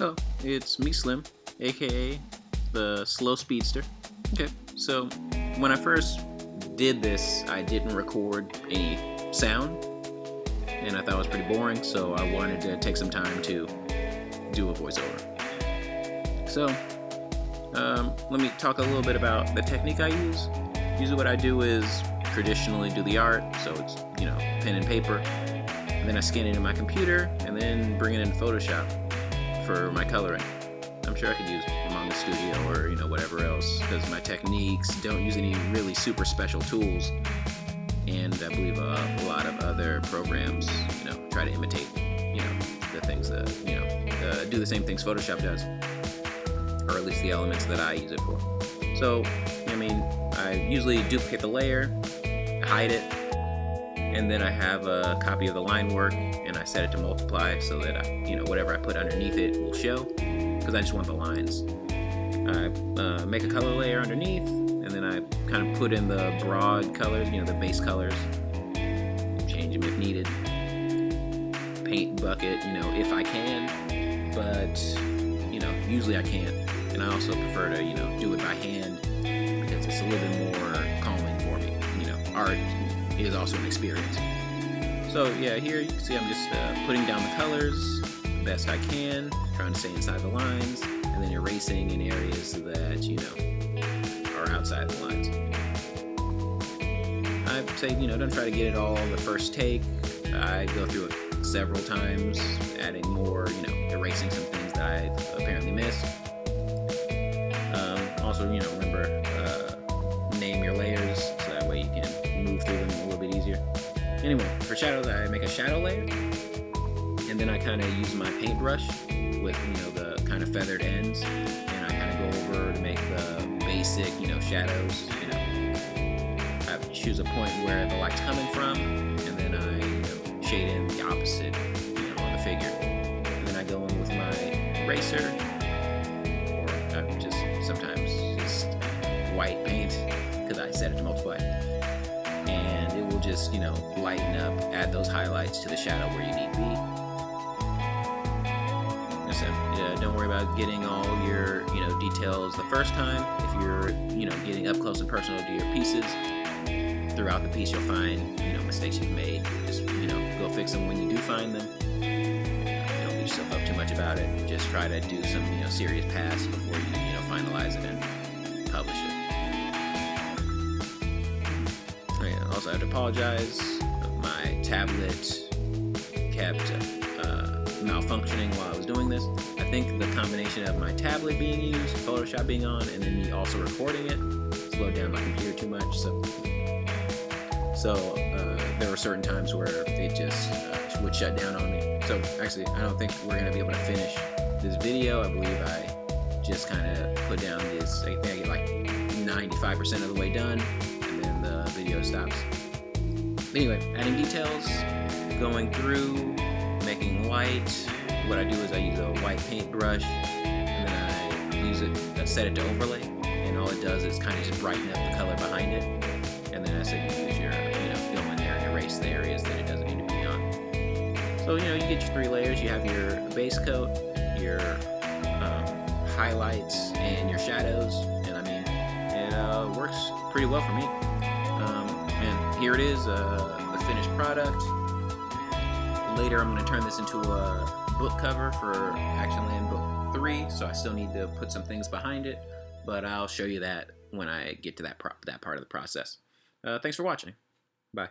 Oh, it's me, Slim, aka the Slow Speedster. Okay, so when I first did this, I didn't record any sound, and I thought it was pretty boring, so I wanted to take some time to do a voiceover. So, let me talk a little bit about the technique I use. Usually what I do is traditionally do the art, so it's, pen and paper, and then I scan it in my computer, and then bring it in Photoshop for my coloring. I'm sure I could use Manga Studio or whatever else, because my techniques don't use any really super special tools, and I believe a lot of other programs try to imitate the things that do the same things Photoshop does, or at least the elements that I use it for. So I usually duplicate the layer, hide it, and then I have a copy of the line work, and I set it to multiply so that whatever I put underneath it will show, because I just want the lines. I make a color layer underneath, and then I kind of put in the broad colors, the base colors, change them if needed. Paint bucket, if I can, but usually I can't, and I also prefer to do it by hand because it's a little bit more calming for me. Art is also an experience. So yeah, here you can see I'm just putting down the colors the best I can, trying to stay inside the lines, and then erasing in areas that are outside the lines. I say don't try to get it all the first take. I go through it several times, adding more, erasing some things that I've apparently missed. Also, remember, name your layers so that way you can move through them a little bit easier. Anyway, for shadows, I make a shadow layer, and then I kind of use my paintbrush with, the kind of feathered ends, and I kind of go over to make the basic, shadows. I choose a point where the light's coming from, and then I shade in the opposite, on the figure. And then I go in with my eraser, or just sometimes just white paint, because I set it to multiply. And it will just, lighten up, add those highlights to the shadow where you need to be. So, don't worry about getting all your, details the first time. If you're, getting up close and personal to your pieces, throughout the piece you'll find, mistakes you've made. Just, go fix them when you do find them. Don't beat yourself up too much about it. Just try to do some, serious pass before you, finalize it and publish it. Also, I have to apologize. My tablet kept malfunctioning while I was doing this. I think the combination of my tablet being used, Photoshop being on, and then me also recording it slowed down my computer too much. So there were certain times where it just would shut down on me. So actually, I don't think we're gonna be able to finish this video. I believe I just kind of put down this. I think I get like 95% of the way done, and then the video stops. Anyway, adding details, going through, making light. What I do is I use a white paintbrush, and then I use it, set it to overlay, and all it does is kind of just brighten up the color behind it. And then I said you use your, go in there and erase the areas that it doesn't need to be on. So you get your 3 layers. You have your base coat, your highlights, and your shadows, and it works pretty well for me. And here it is, the finished product. Later I'm going to turn this into a book cover for Action Land Book 3, so I still need to put some things behind it, but I'll show you that when I get to that part of the process. Thanks for watching. Bye.